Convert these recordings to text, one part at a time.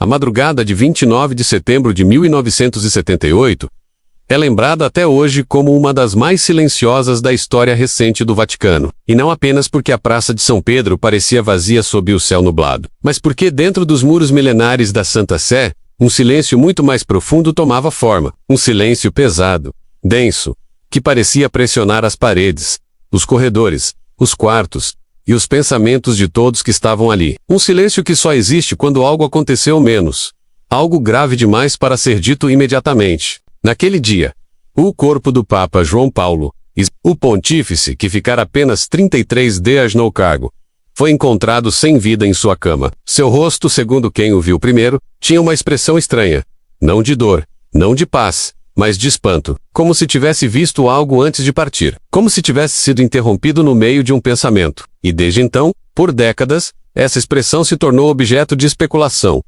A madrugada de 29 de setembro de 1978 é lembrada até hoje como uma das mais silenciosas da história recente do Vaticano. E não apenas porque a Praça de São Pedro parecia vazia sob o céu nublado, mas porque dentro dos muros milenares da Santa Sé, um silêncio muito mais profundo tomava forma. Um silêncio pesado, denso, que parecia pressionar as paredes, os corredores, os quartos e os pensamentos de todos que estavam ali. Um silêncio que só existe quando algo aconteceu menos. Algo grave demais para ser dito imediatamente. Naquele dia, o corpo do Papa João Paulo, o pontífice que ficara apenas 33 dias no cargo, foi encontrado sem vida em sua cama. Seu rosto, segundo quem o viu primeiro, tinha uma expressão estranha. Não de dor, não de paz, mas de espanto, como se tivesse visto algo antes de partir, como se tivesse sido interrompido no meio de um pensamento. E desde então, por décadas, essa expressão se tornou objeto de especulação,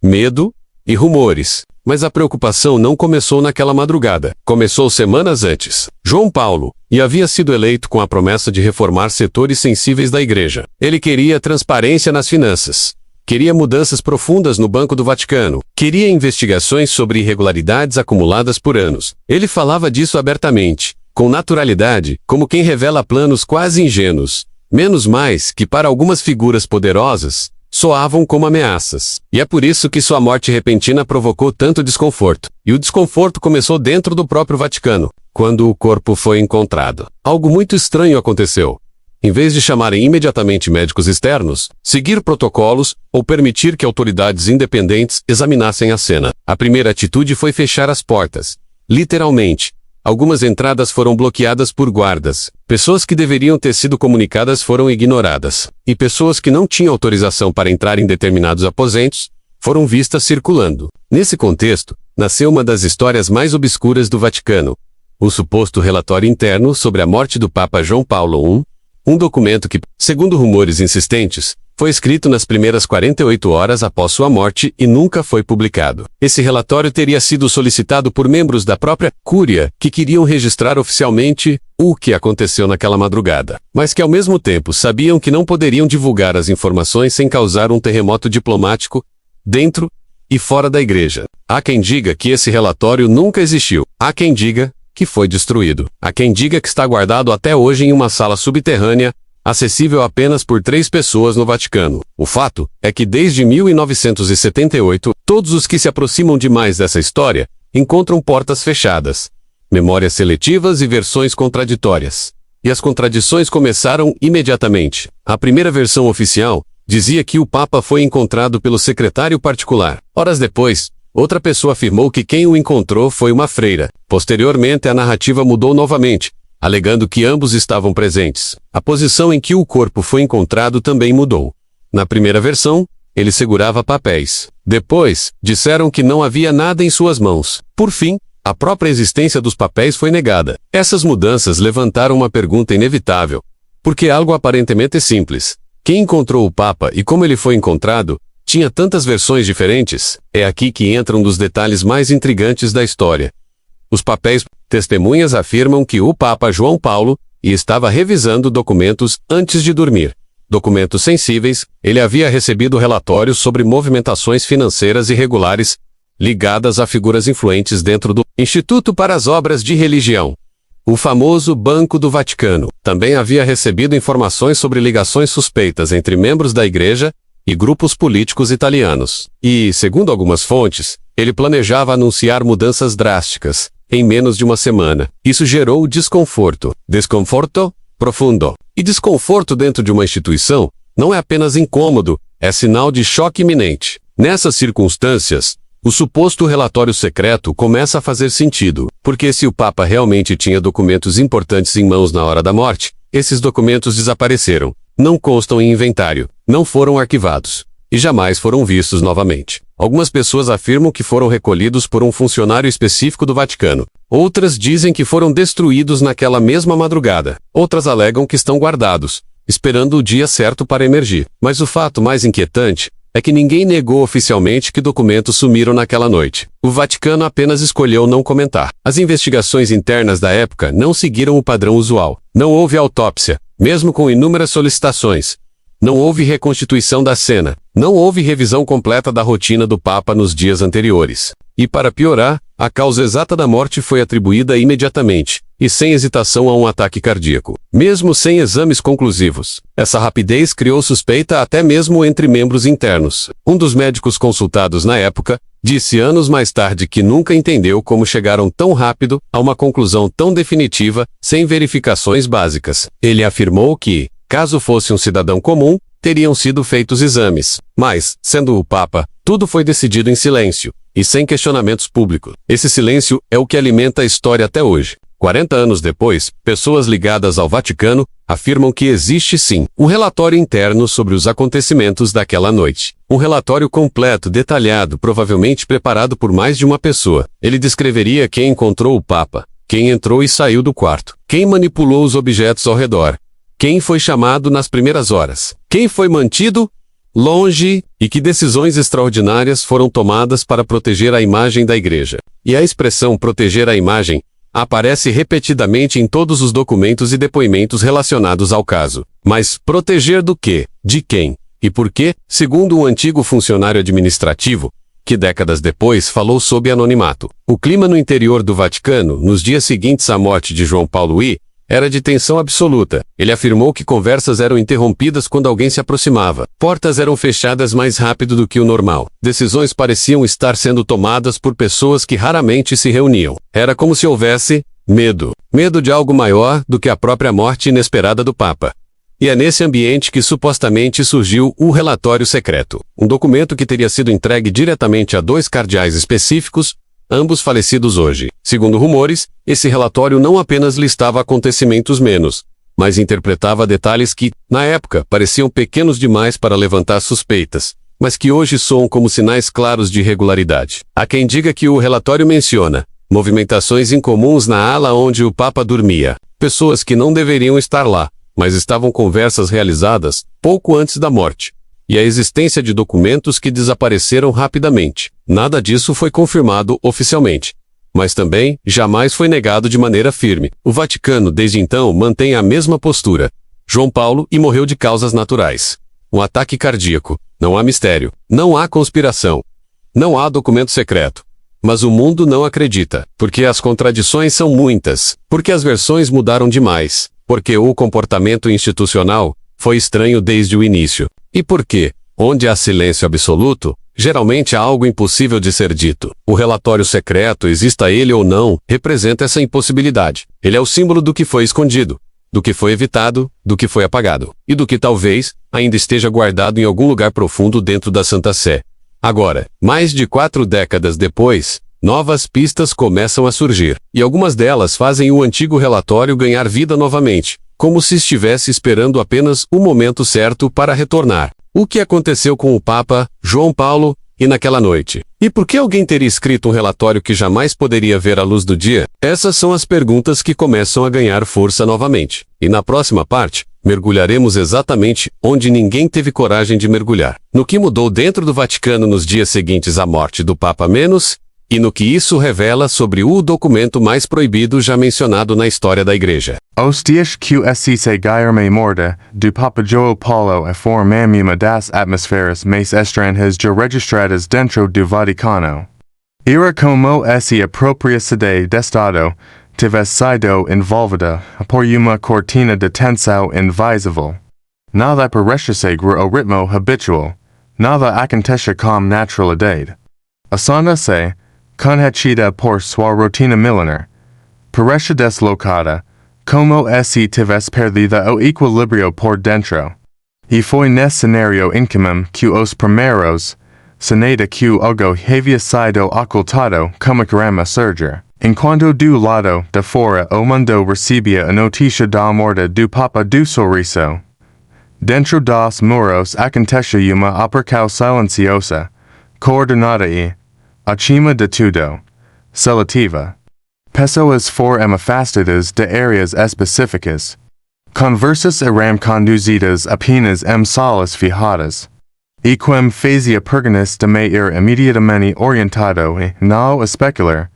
medo e rumores. Mas a preocupação não começou naquela madrugada. Começou semanas antes. João Paulo havia sido eleito com a promessa de reformar setores sensíveis da Igreja. Ele queria transparência nas finanças. Queria mudanças profundas no Banco do Vaticano. Queria investigações sobre irregularidades acumuladas por anos. Ele falava disso abertamente, com naturalidade, como quem revela planos quase ingênuos. Menos mais que para algumas figuras poderosas, soavam como ameaças. E é por isso que sua morte repentina provocou tanto desconforto. E o desconforto começou dentro do próprio Vaticano, quando o corpo foi encontrado. Algo muito estranho aconteceu. Em vez de chamarem imediatamente médicos externos, seguir protocolos ou permitir que autoridades independentes examinassem a cena, a primeira atitude foi fechar as portas. Literalmente. Algumas entradas foram bloqueadas por guardas. Pessoas que deveriam ter sido comunicadas foram ignoradas. E pessoas que não tinham autorização para entrar em determinados aposentos foram vistas circulando. Nesse contexto, nasceu uma das histórias mais obscuras do Vaticano. O suposto relatório interno sobre a morte do Papa João Paulo I, um documento que, segundo rumores insistentes, foi escrito nas primeiras 48 horas após sua morte e nunca foi publicado. Esse relatório teria sido solicitado por membros da própria Cúria, que queriam registrar oficialmente o que aconteceu naquela madrugada, mas que ao mesmo tempo sabiam que não poderiam divulgar as informações sem causar um terremoto diplomático dentro e fora da Igreja. Há quem diga que esse relatório nunca existiu. Há quem diga que foi destruído. Há quem diga que está guardado até hoje em uma sala subterrânea, acessível apenas por 3 pessoas no Vaticano. O fato é que desde 1978, todos os que se aproximam demais dessa história encontram portas fechadas, memórias seletivas e versões contraditórias. E as contradições começaram imediatamente. A primeira versão oficial dizia que o Papa foi encontrado pelo secretário particular. Horas depois, outra pessoa afirmou que quem o encontrou foi uma freira. Posteriormente, a narrativa mudou novamente, alegando que ambos estavam presentes. A posição em que o corpo foi encontrado também mudou. Na primeira versão, ele segurava papéis. Depois, disseram que não havia nada em suas mãos. Por fim, a própria existência dos papéis foi negada. Essas mudanças levantaram uma pergunta inevitável. Por que algo aparentemente simples? Quem encontrou o Papa e como ele foi encontrado, tinha tantas versões diferentes? É aqui que entra um dos detalhes mais intrigantes da história. Os papéis. Testemunhas afirmam que o Papa João Paulo estava revisando documentos antes de dormir. Documentos sensíveis, ele havia recebido relatórios sobre movimentações financeiras irregulares ligadas a figuras influentes dentro do Instituto para as Obras de Religião, o famoso Banco do Vaticano. Também havia recebido informações sobre ligações suspeitas entre membros da Igreja e grupos políticos italianos. E, segundo algumas fontes, ele planejava anunciar mudanças drásticas em menos de uma semana. Isso gerou desconforto. Desconforto profundo. E desconforto dentro de uma instituição não é apenas incômodo, é sinal de choque iminente. Nessas circunstâncias, o suposto relatório secreto começa a fazer sentido, porque se o Papa realmente tinha documentos importantes em mãos na hora da morte, esses documentos desapareceram, não constam em inventário, não foram arquivados e jamais foram vistos novamente. Algumas pessoas afirmam que foram recolhidos por um funcionário específico do Vaticano. Outras dizem que foram destruídos naquela mesma madrugada. Outras alegam que estão guardados, esperando o dia certo para emergir. Mas o fato mais inquietante é que ninguém negou oficialmente que documentos sumiram naquela noite. O Vaticano apenas escolheu não comentar. As investigações internas da época não seguiram o padrão usual. Não houve autópsia, mesmo com inúmeras solicitações. Não houve reconstituição da cena. Não houve revisão completa da rotina do Papa nos dias anteriores. E para piorar, a causa exata da morte foi atribuída imediatamente, e sem hesitação a um ataque cardíaco. Mesmo sem exames conclusivos. Essa rapidez criou suspeita até mesmo entre membros internos. Um dos médicos consultados na época, disse anos mais tarde que nunca entendeu como chegaram tão rápido a uma conclusão tão definitiva, sem verificações básicas. Ele afirmou que, caso fosse um cidadão comum, teriam sido feitos exames. Mas, sendo o Papa, tudo foi decidido em silêncio, e sem questionamentos públicos. Esse silêncio é o que alimenta a história até hoje. 40 anos depois, pessoas ligadas ao Vaticano afirmam que existe sim um relatório interno sobre os acontecimentos daquela noite. Um relatório completo, detalhado, provavelmente preparado por mais de uma pessoa. Ele descreveria quem encontrou o Papa, quem entrou e saiu do quarto, quem manipulou os objetos ao redor, quem foi chamado nas primeiras horas, quem foi mantido longe e que decisões extraordinárias foram tomadas para proteger a imagem da Igreja. E a expressão proteger a imagem aparece repetidamente em todos os documentos e depoimentos relacionados ao caso. Mas proteger do quê? De quem? E por quê? Segundo um antigo funcionário administrativo, que décadas depois falou sob anonimato. O clima no interior do Vaticano, nos dias seguintes à morte de João Paulo I, era de tensão absoluta. Ele afirmou que conversas eram interrompidas quando alguém se aproximava. Portas eram fechadas mais rápido do que o normal. Decisões pareciam estar sendo tomadas por pessoas que raramente se reuniam. Era como se houvesse medo. Medo de algo maior do que a própria morte inesperada do Papa. E é nesse ambiente que supostamente surgiu o Relatório Secreto. Um documento que teria sido entregue diretamente a 2 cardeais específicos, ambos falecidos hoje. Segundo rumores, esse relatório não apenas listava acontecimentos menos, mas interpretava detalhes que, na época, pareciam pequenos demais para levantar suspeitas, mas que hoje soam como sinais claros de irregularidade. Há quem diga que o relatório menciona movimentações incomuns na ala onde o Papa dormia, pessoas que não deveriam estar lá, mas estavam conversas realizadas pouco antes da morte, e a existência de documentos que desapareceram rapidamente. Nada disso foi confirmado oficialmente, mas também jamais foi negado de maneira firme. O Vaticano, desde então, mantém a mesma postura. João Paulo I morreu de causas naturais. Um ataque cardíaco. Não há mistério. Não há conspiração. Não há documento secreto. Mas o mundo não acredita, porque as contradições são muitas, porque as versões mudaram demais, porque o comportamento institucional foi estranho desde o início. E por quê? Onde há silêncio absoluto, geralmente há algo impossível de ser dito. O relatório secreto, exista ele ou não, representa essa impossibilidade. Ele é o símbolo do que foi escondido, do que foi evitado, do que foi apagado, e do que talvez ainda esteja guardado em algum lugar profundo dentro da Santa Sé. Agora, mais de 4 décadas depois, novas pistas começam a surgir, e algumas delas fazem o antigo relatório ganhar vida novamente, como se estivesse esperando apenas o momento certo para retornar. O que aconteceu com o Papa, João Paulo, e naquela noite? E por que alguém teria escrito um relatório que jamais poderia ver a luz do dia? Essas são as perguntas que começam a ganhar força novamente. E na próxima parte, mergulharemos exatamente onde ninguém teve coragem de mergulhar. No que mudou dentro do Vaticano nos dias seguintes à morte do Papa Menos, e no que isso revela sobre o documento mais proibido já mencionado na história da Igreja. Os dias que se guilherme morda, do Papa João Paulo a formamima das atmosferas mais estranhas já registradas dentro do Vaticano. Era como se a própria sede de Estado tivesse sido envolvida por uma cortina de tensão invisível. Nada parece seguir o ritmo habitual, nada acontece com naturalidade. A Santa Sé, conhecida por sua rotina milenar, parece deslocada, como se tivesse perdido o equilíbrio por dentro. E foi nesse cenário incomum que os primeiros sinais que algo havia sido ocultado começaram a surgir. Enquanto do lado de fora o mundo recebia a notícia da morte do Papa do Sorriso, dentro dos muros acontecia uma operação silenciosa, coordenada e, acima de tudo, seletiva. Pessoas foram afastadas de áreas específicas. Conversas eram conduzidas apenas em salas fechadas. E quem fazia perguntas também era imediatamente orientado e não a especular,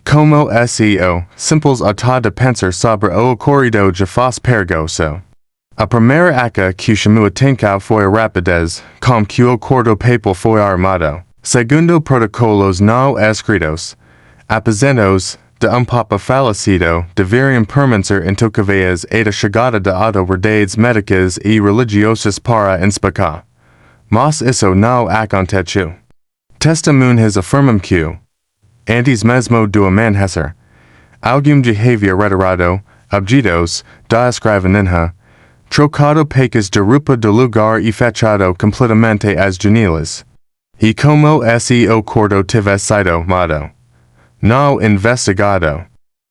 como se o simples ato de pensar sobre o ocorrido já fosse perigoso. A primera acá que chamua tenka foi rapidez, com que o cordo papal foi armado. Segundo protocolos não escritos, aposentos de papa falecido deveriam permanecer intocáveis a chegada de autoridades médicas e religiosas para inspecar. Mas isso não aconteceu. Testemunhas afirmam que, antes mesmo do amanhecer, alguém já havia retirado objetos da escrivaninha, trocado pecas de roupa de lugar e fechado completamente as janelas. E como esse ocordo tivesse sido modo não investigado.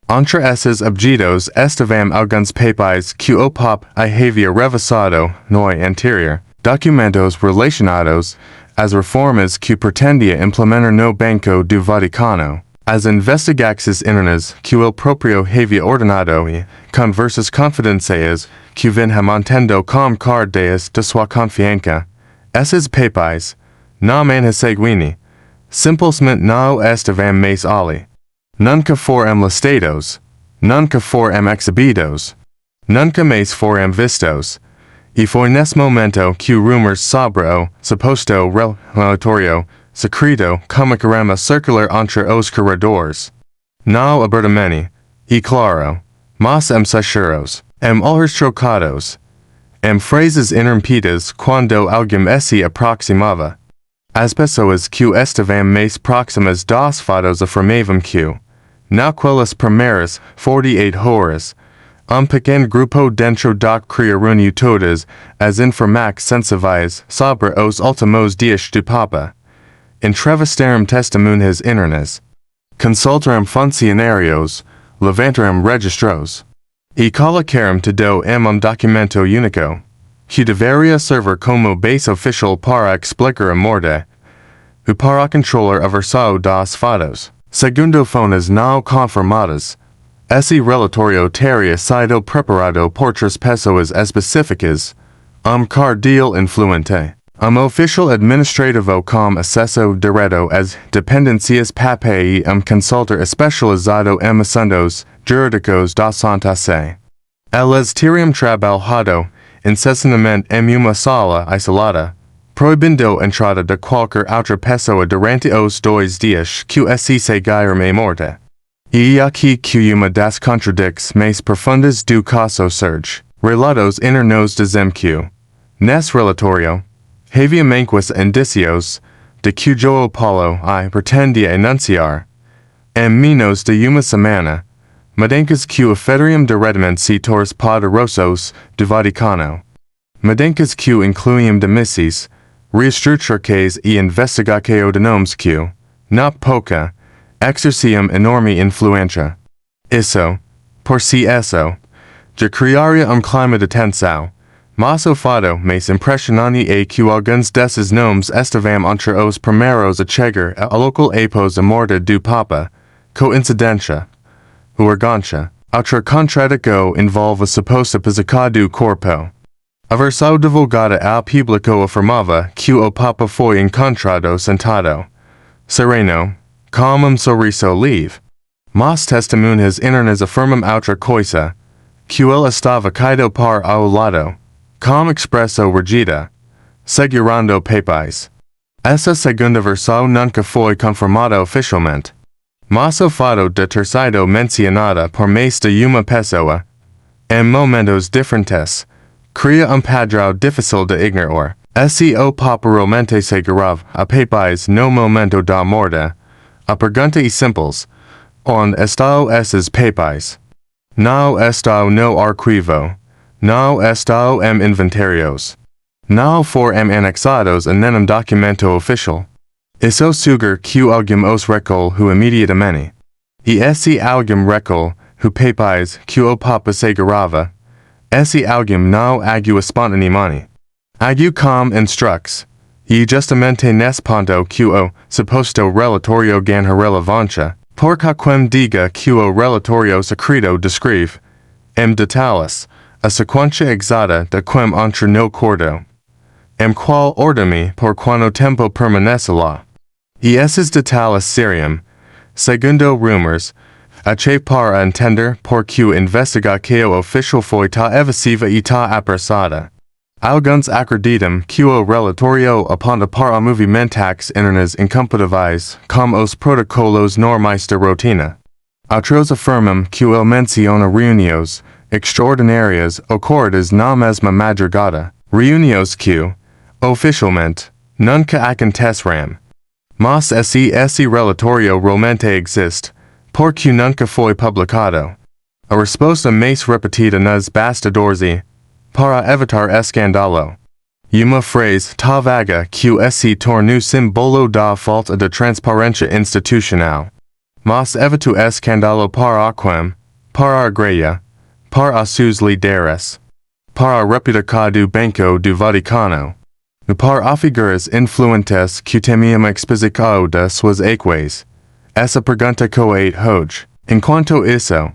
Entre esses objetos estavam alguns papéis que o Papa havia revisado no anterior, documentos relacionados às reformas que pretendia implementar no Banco do Vaticano, as investigações internas que o próprio havia ordenado e conversas confidenciais que vinha mantendo com cardeas de sua confiança. Esses papéis, na manhã seguinte, simplesmente não estavam mais ali. Nunca foram listados, nunca foram exhibidos, nunca mais foram vistos. E foi nesse momento que rumores sobre o suposto relatório secreto começaram a circular entre os corredores. Não abertamente, e claro, mas seguros, olhos trocados, frases interrompidas quando alguém se aproximava. As pessoas que estavam mais próximas dos fatos afirmavam que, naquelas primeiras 48 horas, pequeno grupo dentro da CRIA reuniu todas as informações sensíveis sobre os últimos dias do Papa. Entrevistaram testemunhas internas, consultaram funcionários, levantaram registros, e colocaram tudo em documento único, que deveria servir como base oficial para explicar a morte, e para controlar a versão dos fatos. Segundo fontes não confirmadas, esse relatório teria sido preparado por 3 pessoas específicas, cardeal influente, oficial administrativo com acesso direto às dependências papais e consultor especializado em assuntos jurídicos da Santa Sé. Eles teriam trabalhado incessantemente em uma sala isolada, proibindo a entrada de qualquer outra pessoa durante os 2 dias que se seguiram a morte. E aqui que uma das contradições mais profundas do caso surge. Relatos internos dizem que, nesse relatório, havia manquos indícios de que o Paulo pretendia anunciar, em menos de uma semana, mudanças que afetariam diretamente setores poderosos do Vaticano. Mudanças que incluíam demissões, reestruturações e investigações de nomes que, na pouca, exerciam enorme influência. Isso, por si isso, já criaria clima de tensão, mas o fato mais impressionante é que alguns desses nomes estavam entre os primeiros a chegar ao local após a morte do Papa. Coincidência? Urgência. Outra contradição envolve a suposta física do corpo. A versão divulgada ao público afirmava que o Papa foi encontrado sentado, sereno, com sorriso livre. Mas testemunhas internas afirmam outra coisa, que ele estava caído para ao lado, com expresso rigida, segurando papéis. Essa segunda versão nunca foi confirmada oficialmente. Mas o fato de ter sido mencionada por mais de uma pessoa, em momentos diferentes, cria padrão difícil de ignorar. Se o Papa realmente segurava a papéis no momento da morte, a pergunta é simples: onde estão esses papéis? Não estão no arquivo. Não estão em inventários. Não foram anexados a nenhum documento oficial. Isso suger que alguém os recolheu imediatamente. E esse alguém recolheu papéis que o Papa segurava. Esse alguém não agiu espontaneamente. Agiu como instructs. E justamente nesse ponto que o suposto relatório ganha relevância, porque quem diga que o relatório secreto descreve, em detalhes, a sequência exata de quem entra no cordo, em qual ordem por quanto tempo permanece lá. E esses detalhes seriam, segundo rumors, Ache para entender por que investigação oficial foi ta evasiva e ta apressada. Alguns acreditam que o relatório aponta para movimentos internos incompatíveis com os protocolos normais de rotina. Outros afirmam que ele menciona reuniões extraordinárias ocorridas na mesma madrugada, reuniões que, oficialmente, nunca aconteceram. Mas esse relatório realmente existe, porque nunca foi publicado. A resposta mais repetida nos bastidores é, para evitar escândalo. Uma frase tá vaga que se tornou símbolo da falta de transparência institucional. Mas evito escândalo para quem, para a igreja, para os seus líderes, para a reputação do Banco do Vaticano, e para as figuras influentes que temiam a exposição de suas equais. Essa pergunta coet hoje. Enquanto isso,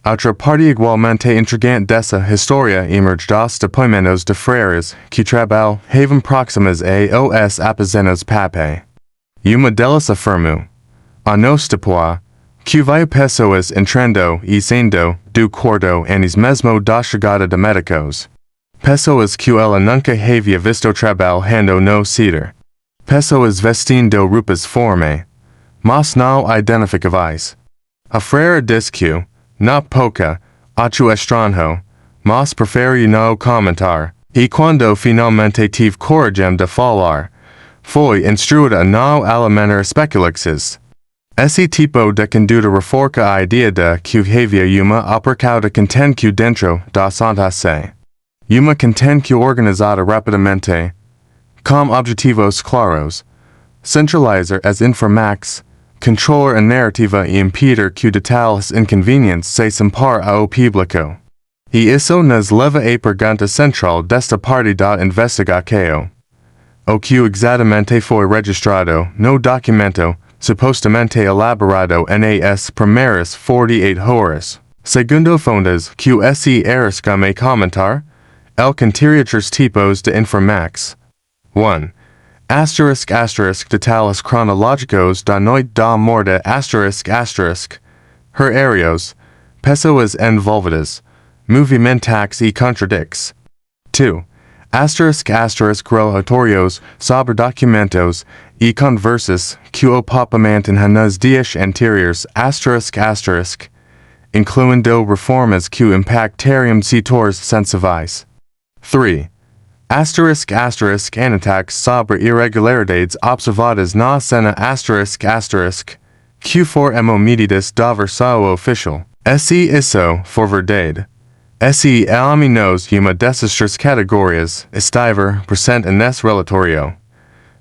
outra parte igualmente intrigante dessa história emerge dos depoimentos de freires que trabalham próximas aos aposentos pape. Uma delas afirmou, a nos depois, que vai pessoas entrando e saindo do quarto antes mesmo da chegada de médicos. Pessoas que ela nunca havia visto trabalhando no setor. Pessoas vestindo roupas forme, mas não identificáveis. A freira diz que, na pouca, acho estranho, mas prefere não comentar, e quando finalmente tive coragem de falar, foi instruída a não alimentar especulações. Esse tipo de conduta reforça a ideia de que havia uma apertura contente dentro da Santa Sé. Uma contente organizada rapidamente, com objetivos claros, centralizar as informações, controlar a narrativa e impedir que detalhes inconvenientes se espalhem ao público. E isso nos leva à pergunta central desta parte da investigação. O que exatamente foi registrado no documento supostamente elaborado nas primeiras 48 horas? Segundo fontes que se arriscam a comentar, el contiria tres tipos de informações. 1. Detalhes cronológicos da noite da morte horários, pessoas envolvidas, movimentos e contradicts. 2. Relatórios sobre documentos e conversas que o Papa mantém nos dias anteriores incluindo reformas que impactariam setores sensíveis. 3. Ataques sobre irregularidades observadas na cena que foram omitidas da versão oficial. Se isso for verdade, esse é menos uma dessas três categorias estiver presente nesse relatório.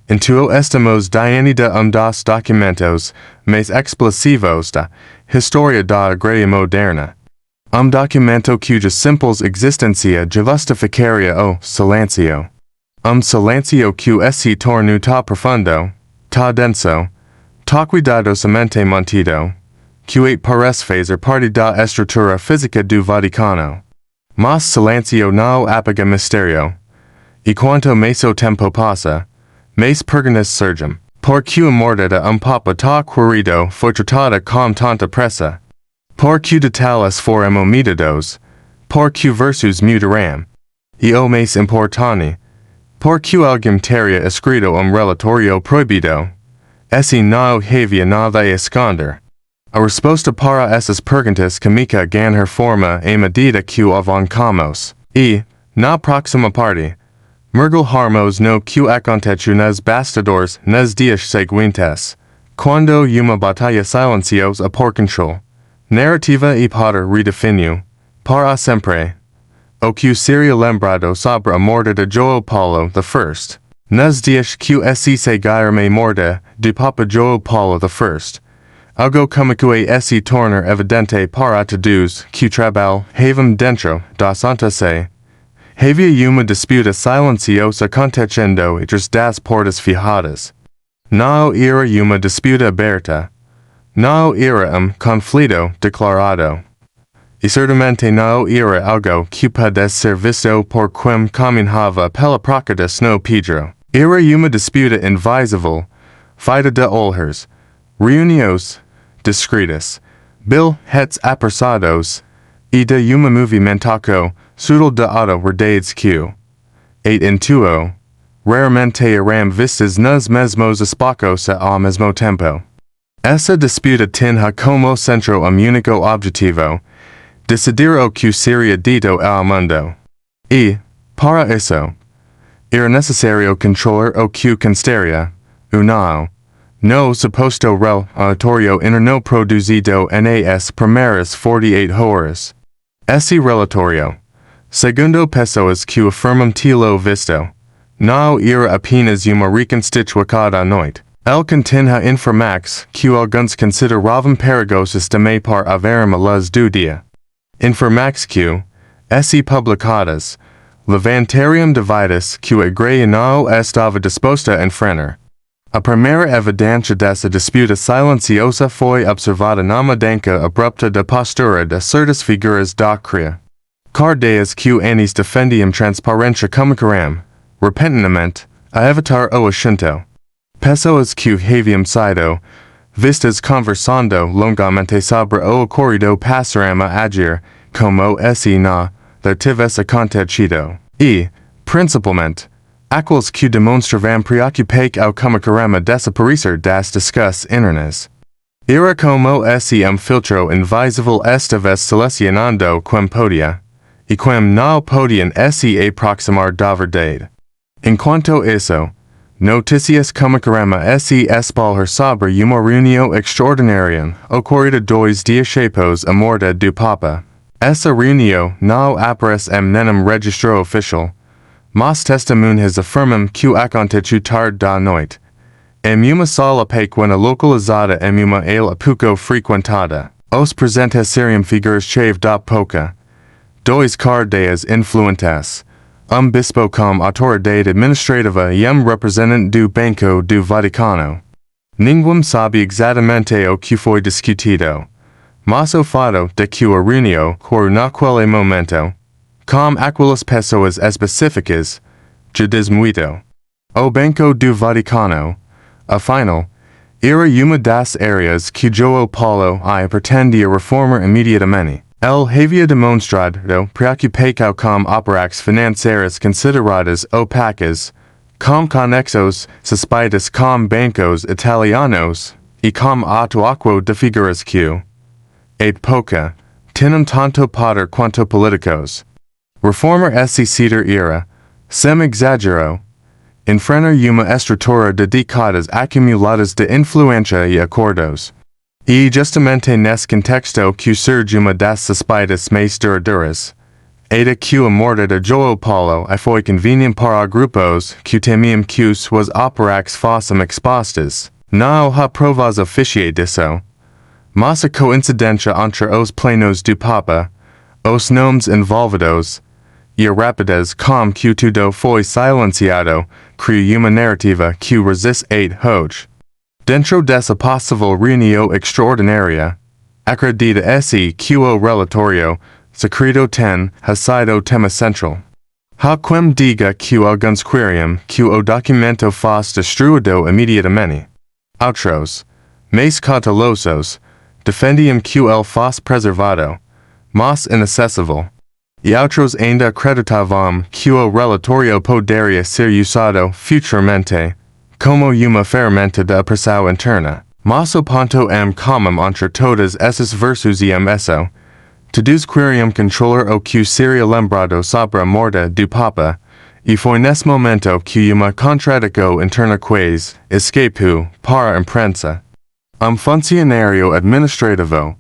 Então estamos diante de dos documentos mais explosivos da história da Igreja moderna. Documento cuja simples existência justificaria o silêncio. Silêncio que se tornou tá profundo, tá denso, tá cuidadosamente mantido, que parece fazer parte da estrutura física do Vaticano. Mas silêncio não apaga mistério. E quanto mais o tempo passa, mais perguntas surgem. Por que a morte de Papa tá querido foi tratada com tanta pressa? Por que detalhes foram omitidos? Por que versos mudaram? E o mais importante, por que alguém teria escrito relatório proibido? Se não havia nada a esconder. A resposta para essas perguntas comica ganha forma à medida que avançamos. E, na próxima parte, mergulharmos no que aconteceu nos bastidores nos dias seguintes, quando uma batalha silenciosa por control, narrativa e poder redefiniu, para sempre, o que seria lembrado sobre a morte de João Paulo I. Nos dias que se seguiram a morte de Papa João Paulo I, algo cômico se tornar evidente para todos que trabalham dentro da Santa Sé. Havia uma disputa silenciosa acontecendo entre das portas fechadas. Não era uma disputa aberta. Não era conflito declarado. E certamente não era algo que pudesse ser visto por quem caminhava pela praça São Pedro. Era uma disputa invisível, feita de olhos, reuniões discretas, Bill hets apersados, e de uma movimentaco, sutil de auto verdades q. 8 intuo, raramente iram vistas nos mesmos espacos ao mesmo tempo. Essa disputa tinha como centro um único objetivo, decidir o que seria dito ao mundo. E, para isso, era necessário controlar o que constaria, no suposto relatório interno produzido nas primeiras 48 horas. Esse relatório, segundo pessoas que afirmam tê-lo visto, não era apenas uma reconstituição da noite. El continha informações que alguns consideravam perigosas também para haverem à luz do dia. Informações que, se publicadas, levantariam dúvidas que a igreja não estava disposta a enfrentar. A primeira evidência dessa disputa silenciosa foi observada na mudança abrupta da postura de certas figuras da cria. Cardeias que eles defendiam transparência começaram, repentinamente, a evitar o assunto. Pessoas que haviam sido vistas conversando longamente sobre o ocorrido passaram a agir como se nada tivesse acontecido. E, principalmente, aqueles que demonstravam preocupação com a caramba desaparecer das discussões internas. Era como se filtro invisível estivesse selecionando quem podia, e quem não podiam se aproximar da verdade. Enquanto isso, notícias como caramba se espalhar sobre uma reunião extraordinária ocorrida 2 dias após a morte do Papa. Essa reunião não aparece em nenhum registro oficial, mas testemunhas afirmam que aconteceu tarde da noite, em uma sala pequena localizada em uma ala pouco frequentada. Os presentes seriam figuras-chave da época, 2 cardeias influentes, bispo como autoridade administrativa e representante do Banco do Vaticano. Ninguém sabe exatamente o que foi discutido, mas o fato de que a reunião ocorreu naquele momento, com aquelas pessoas específicas, já diz muito. O Banco do Vaticano, afinal, era uma das áreas que João Paulo I pretendia reformar imediatamente. Ele havia demonstrado preocupação com operações financeiras consideradas opacas, com conexos suspeitas com bancos italianos, e com atuação de figuras que, época, tinham tanto poder quanto políticos. Reformar esse setor era, sem exagero, enfrentar uma estrutura de décadas acumuladas de influência e acordos. E justamente nesse contexto que surge uma das suspeitas mais duradouras, é de que a morte de João Paulo foi conveniente para grupos que temiam que suas operações fossem expostas. Não há provas oficiais disso, mas a coincidência entre os planos do Papa, os nomes envolvidos, e a rapidez com que tudo foi silenciado cria uma narrativa que resiste hoje. Dentro dessa possível reunião extraordinária, acredita-se que o relatório secreto tem sido tema central. Há quem diga que alguns queriam que o documento fosse destruído imediatamente. Outros, mais cautelosos, defendiam que ele fosse preservado, mas inacessível. E outros ainda acreditavam que o relatório poderia ser usado futuramente como uma ferramenta de pressão interna. Mas o ponto comum entre todas essas versões isso, todos queriam controlar o que seria lembrado sobre a morte do Papa, e foi nesse momento que uma contradição interna quase escapou para a imprensa. Funcionário administrativo,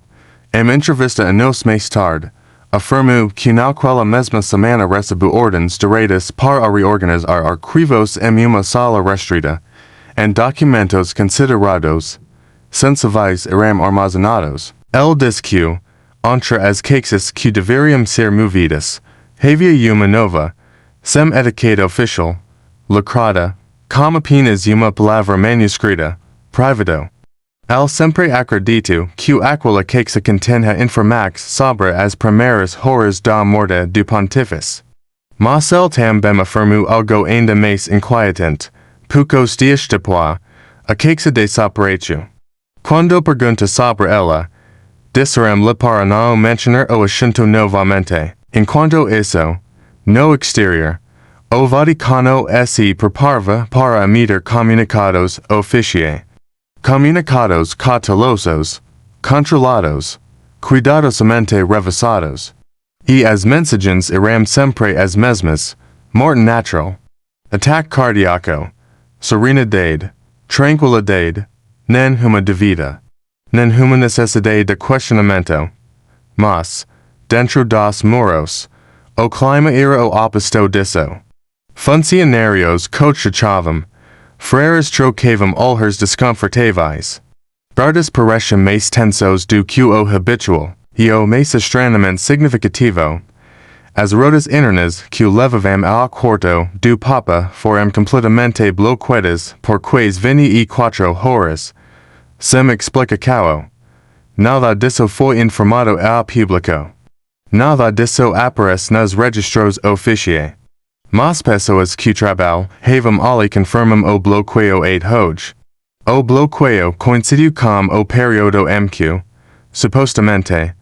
em entrevista anos mais tarde, afirmou que naquela mesma semana recebeu ordens diretas para reorganizar arquivos em uma sala restrita, em documentos considerados sensíveis eram armazenados. Ele diz que, entre as queixas que deveriam ser movidas, havia uma nova, sem etiqueta oficial, lacrada, com apenas uma palavra manuscrita, privado. Ele sempre acreditou que aquela queixa continha informações sobre as primeiras horas da morte do pontífice. Mas ele também afirmou algo ainda mais inquietante. Poucos dias depois, a queixa desapareceu. Quando pergunta sobre ela, disserem lipara no mentioner o assunto novamente. En cuanto eso, no exterior, o Vaticano se preparva para emitir comunicados oficiais. Comunicados cautelosos, controlados, cuidadosamente revisados. E as mensagens eram sempre as mesmas, morte natural, ataque cardíaco, serenidade, tranquilidade, nenhuma dúvida, nenhuma necessidade de questionamento. Mas, dentro dos muros, o clima era o oposto disso. Funcionários cochachavam, freires trocavam olhares desconfortáveis. Guardas pareciam mais tensos do que o habitual, e o mais estranhamente significativo. As rodas internas que o levavam ao quarto do Papa foram completamente bloqueadas por quase 24 horas. Sem explicação. Nada disso foi informado ao público. Nada disso aparece nos registros oficiais. Mas pessoas que trabalham ali confirmam o bloqueio et hoje. O bloqueio coincidiu com o período em que, supostamente,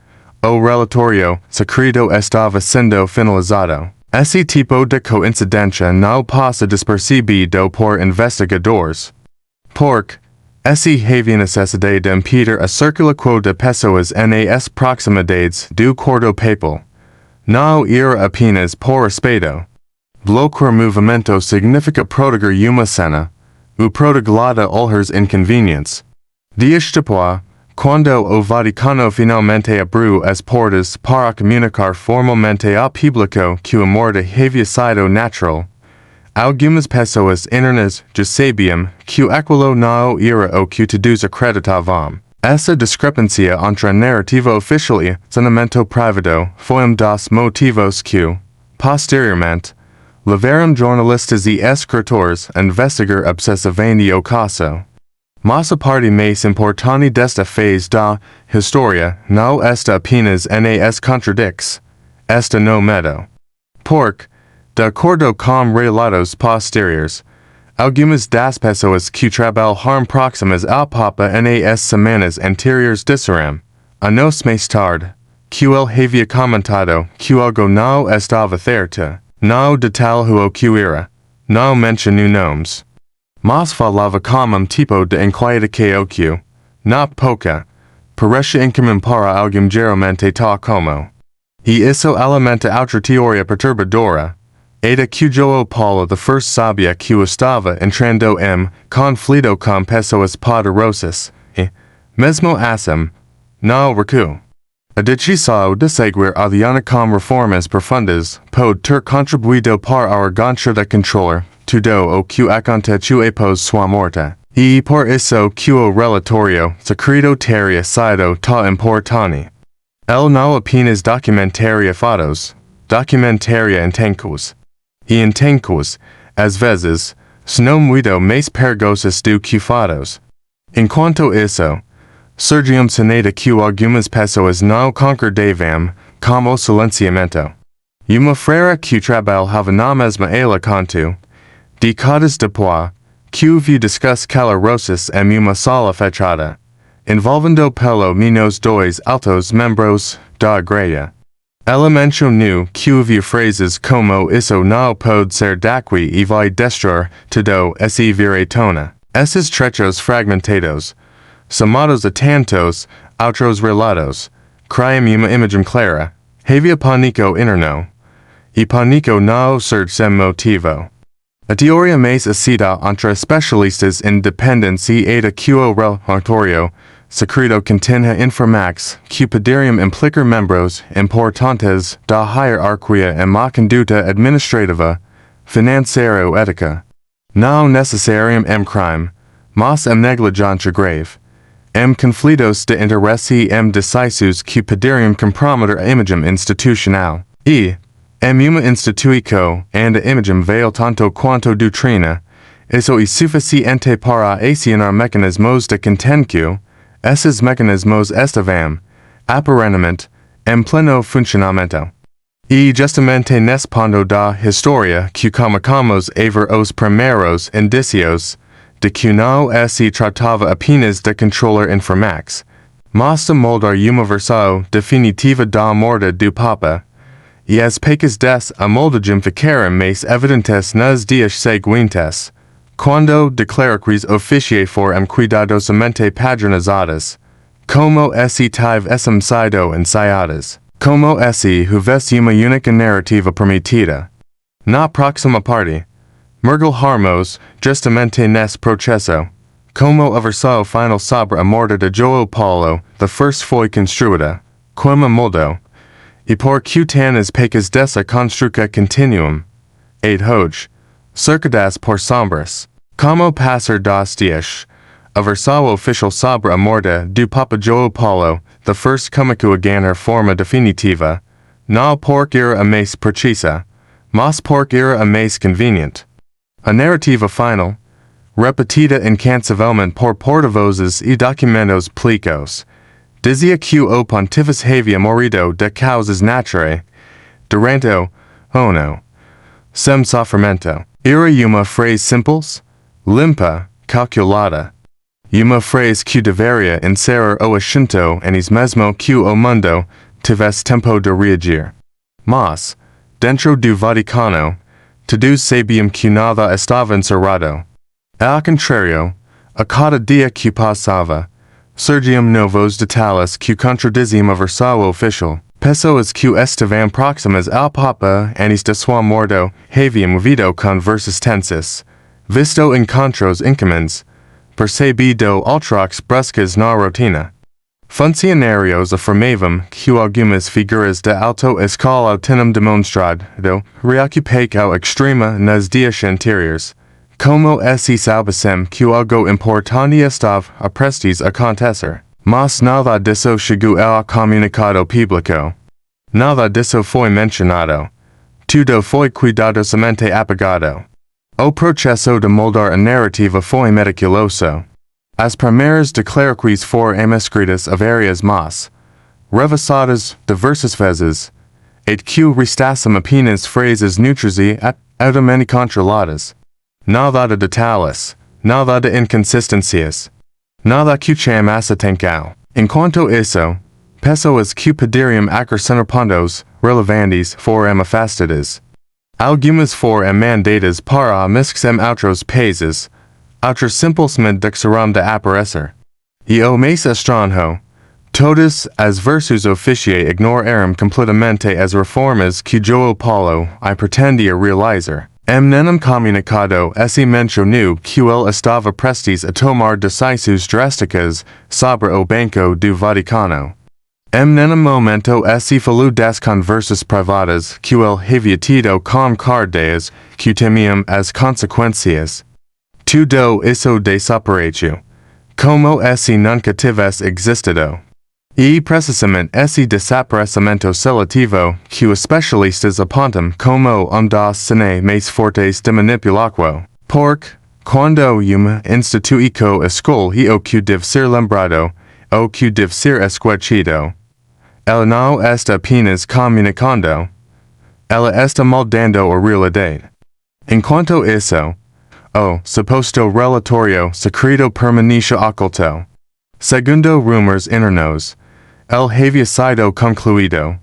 o relatório secreto estava sendo finalizado. Esse tipo de coincidência não passa despercebido por investigadores. Porque, esse havia necessidade de impedir a circulação de pessoas nas proximidades do corpo papal. Não era apenas por respeito. Bloquear movimento significa proteger uma cena, o proteglada olhars inconvenientes. Dias depois, quando o Vaticano finalmente abriu as portas para comunicar formalmente ao público que a morte havia sido natural, algumas pessoas internas já sabiam que aquilo não era o que todos acreditavam. Essa discrepância entre a narrativa oficial e sentimento privado foi dos motivos que, posteriormente, levaram jornalistas e escritores a investigar obsessivamente o caso. Mas a parte mais importante desta fase da história não está apenas nas contradições, está no medo. Porque, de acordo com relatos posteriores, algumas das pessoas que trabalharam próximas ao Papa nas semanas anteriores disseram, anos mais tarde, que ele havia comentado que algo não estava certo. Não detalhou o que era, não mencionou nomes. Mas falava como tipo de inquieta que o que, na pouca, parecia incomum para alguém geralmente tal como. E isso alimenta outra teoria perturbadora, a de que João Paulo I sabia que estava entrando em conflito com pessoas poderosas, e, mesmo assim, não recuou. A decisão de seguir adiante com reformas profundas pode ter contribuído para a arrogância de controlar tudo o que aconteceu após sua morte. E por isso que o relatório secreto teria sido tão importante. Ele não apenas documentaria fatos, documentaria intenções. E intenções, às vezes, são muito mais perigosas do que fatos. Enquanto isso, surgiam sinais que algumas pessoas não concordavam com o silenciamento. Uma freira que trabalhava na mesma área contou, décadas depois, que ouviu discussões calorosas em uma sala fechada, envolvendo pelo menos dois altos membros da igreja. Ela mencionou que ouviu frases como isso não pode ser daqui e vai destruir todo esse viretona. Esses trechos fragmentados, somados a tantos outros relatos, criam uma imagem clara, havia pânico interno, e pânico não surge sem motivo. A teoria mais aceita entre especialistas independentes é de que o relatório secreto continha informações que poderiam implicar membros importantes da hierarquia em má conduta administrativa, financeira ou ética. Não necessariamente em crime, mas em negligência grave. Em conflitos de interesse em decisões que poderiam comprometer a imagem institucional. E, em uma instituição onde a imagem vale tanto quanto doutrina, isso é suficiente para acionar mecanismos de contenção. Esses mecanismos estavam, aparentemente, em pleno funcionamento. E justamente nesse ponto da história que começamos a ver os primeiros indícios de que não se tratava apenas de controlar informações, Mas de moldar uma versão definitiva da morte do Papa, e as pecas des a moldagem ficaram mais evidentes nos dias seguintes, quando declarações oficiais foram cuidadosamente padronizadas, como se tivessem sido ensaiadas, como se houvesse uma única narrativa permitida. Na próxima parte, mergulharmos justamente nesse processo, como a versão final sobre a morte de João Paulo I foi construída, como modo, e por que as pecas dessa construca continuum, et hoje, cercadas por sombras, como passar dos dias, a versão oficial sobre a morte do Papa João Paulo I começou a ganhar forma definitiva, não porque era a mais precisa, mas porque era a mais conveniente. A narrativa final, repetida incansavelmente por porta-vozes e documentos públicos, dizia que o pontífice havia morrido de causas naturais, durante o ano, sem sofrimento. Era uma frase simples, limpa, calculada. Uma frase que deveria encerrar o assunto antes mesmo que o mundo tivesse tempo de reagir. Mas, dentro do Vaticano, todos sabiam que nada estava encerrado. Ao contrário, a cada dia que passava, surgiam novos detalhes que contradiziam a versão oficial. Pessoas que estavam próximas ao Papa antes de sua morte haviam visto conversas visto encontros incomuns, percebido alterações bruscas na rotina. Funcionários afirmavam que algumas figuras de alta escala tinham demonstrado reocupação extrema nos dias anteriores, como se soubessem que algo importante estava prestes a acontecer. Mas nada disso chegou ao comunicado público. Nada disso foi mencionado. Tudo foi cuidadosamente apagado. O processo de moldar a narrativa foi meticuloso. As primeiras declarações foram escritas a várias mas, revisadas diversas vezes, et que restassem apenas frases neutras e altamente controladas. Nada de detalhes, nada de inconsistências. Nada que chamasse atenção. Enquanto isso, pessoas que poderiam acrescentar pontos relevantes foram afastadas. Algumas foram mandadas para a miscos em outros países, outras simplesmente deixaram de aparecer. E o mais estranho, todas as versões oficiais ignoraram completamente as reformas que João Paulo I pretendia realizar. Nenhum comunicado se mencionou que ele estava prestes a tomar decisões drásticas sobre o Banco do Vaticano. Nenhum momento se falou das conversas privadas que ele havia tido com cardeais que temiam as consequências. Tudo isso desapareceu, como se nunca tivesse existido. E precisamente esse desaparecimento seletivo que os especialistas apontam como das sinais mais fortes de manipulação. Porque, quando uma instituição escolhe o que deve ser lembrado, o que deve ser esquecido, ela não está apenas comunicando, ela está moldando a realidade. Enquanto isso, o suposto relatório secreto permanece oculto. Segundo rumores internos, ele havia sido concluído,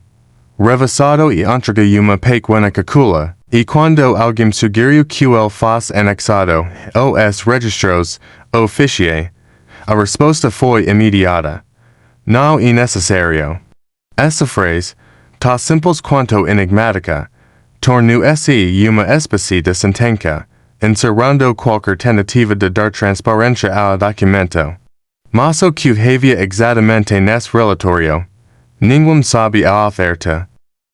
revisado e entregue uma pequena cúpula, e quando alguém sugeriu que ele fosse anexado aos registros oficiais, a resposta foi imediata. Não é necessário. Essa frase, tão simples quanto enigmática, tornou-se uma espécie de sentença, encerrando qualquer tentativa de dar transparência ao documento. Mas o que havia exatamente nesse relatório? Ninguém sabe a oferta.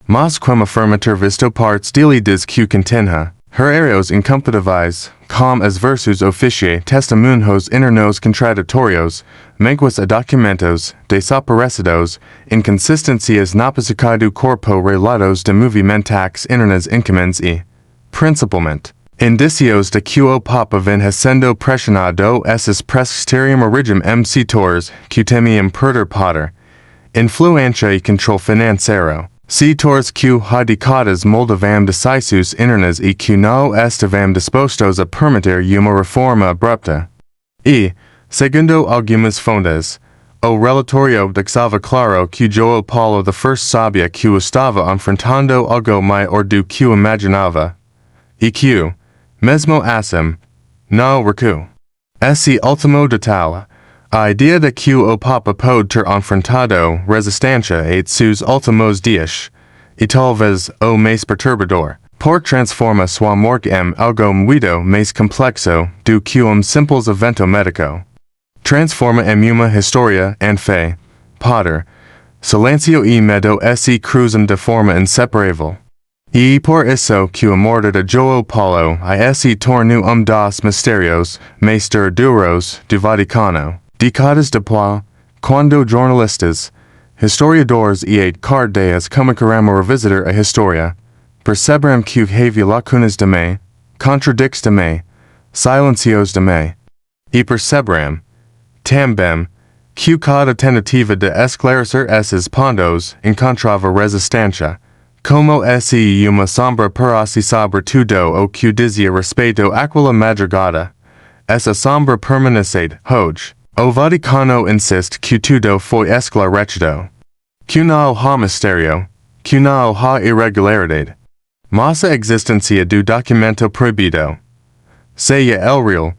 Mas como afirmator visto partes dele diz que continha, erros incompatíveis, com as versões oficiais testemunhos internos contraditórios, manguas a documentos, desaparecidos, inconsistências na psique do corpo relatos de movimentos internos incomuns e, principalmente, indicios de que o Papa vem sendo pressionado esses prescriterium origem setores que temiam perder poder, influência e controle financeiro. Setores que radicadas moldavam decisões internas e que não estavam dispostos a permitir uma reforma abrupta. E, segundo algumas fontes, O relatorio dexava claro que João Paulo I sabia que estava enfrentando algo maior do que imaginava. E que, mesmo assim, não recuou. Esse último detalhe, a ideia de que o Papa pode ter enfrentado resistência em seus últimos dias, e talvez o mais perturbador, por transforma sua morte em algo muito mais complexo do que simples evento médico. Transforma em uma história en fé, poder, silêncio e medo se cruzam de forma inseparável. E por isso que a morte de João Paulo se tornou dos mistérios mais duros do Vaticano. Décadas depois, quando jornalistas, historiadores e cardeais começaram a revisitar a história, perceberam que havia lacunas demais, contradições demais, silencios demais. E perceberam, também, que cada tentativa de esclarecer esses pontos encontrava resistência, como se uma sombra parasse sobre tudo o que dizia respeito àquela madrugada. Essa sombra permaneceu hoje. O Vaticano insiste que tudo foi esclarecido. Que não há mistério, que não há irregularidade. Mas a existência do documento proibido, seja el real,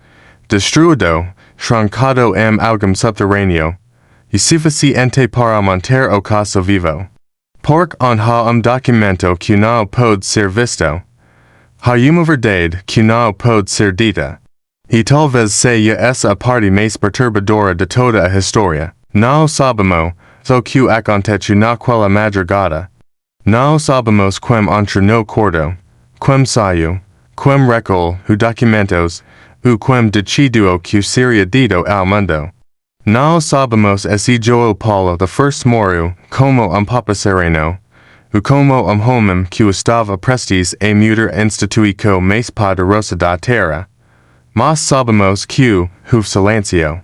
destruído, trancado em algum subterrâneo, e suficiente para manter o caso vivo. Porque há documento que não pode ser visto. Há uma verdade que não pode ser dita. E talvez seja essa a parte mais perturbadora de toda a história. Não sabemos o que aconteceu naquela madrugada. Não sabemos como entrou no quarto, como saiu, como recolheu os documentos, ou como decidiu que seria dito ao mundo. Não sabemos se João Paulo I morreu como Papa sereno, ou como homem que estava prestes a mudar a instituição mais poderosa da terra. Mas sabemos que houve silêncio.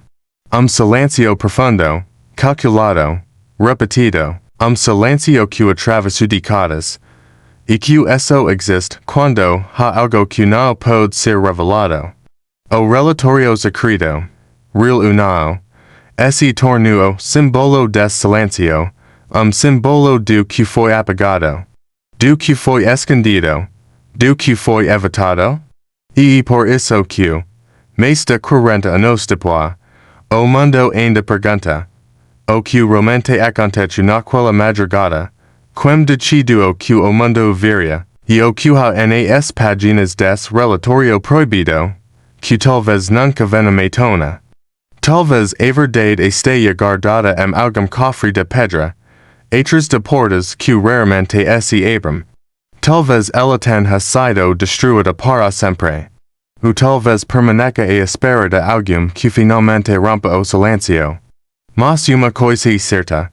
Silêncio profundo, calculado, repetido. Silêncio que atravessa décadas. E que isso existe quando há algo que não pode ser revelado. O relatório secreto, real ou não, se tornou o símbolo de silêncio, símbolo do que foi apagado, do que foi escondido, do que foi evitado. E por isso que, mais de 40 anos depois, o mundo ainda pergunta, o que realmente aconteceu naquela madrugada, como decidiu que o mundo viria, e o que há nas páginas desse relatório proibido, que talvez nunca venha à tona. Talvez a verdade esteja guardada em algum cofre de pedra, atrás de portas que raramente se abrem. Talvez ela tenha sido destruída para sempre. Ou talvez permaneça à espera de alguém que finalmente rompa o silêncio. Mas uma coisa é certa.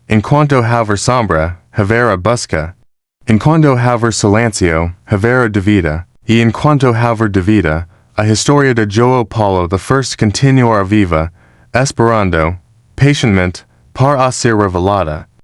Enquanto houver sombra, haverá busca. Enquanto houver silêncio, haverá dúvida. E enquanto houver dúvida, a história de João Paulo I continuará viva, esperando, pacientemente, para ser revelada.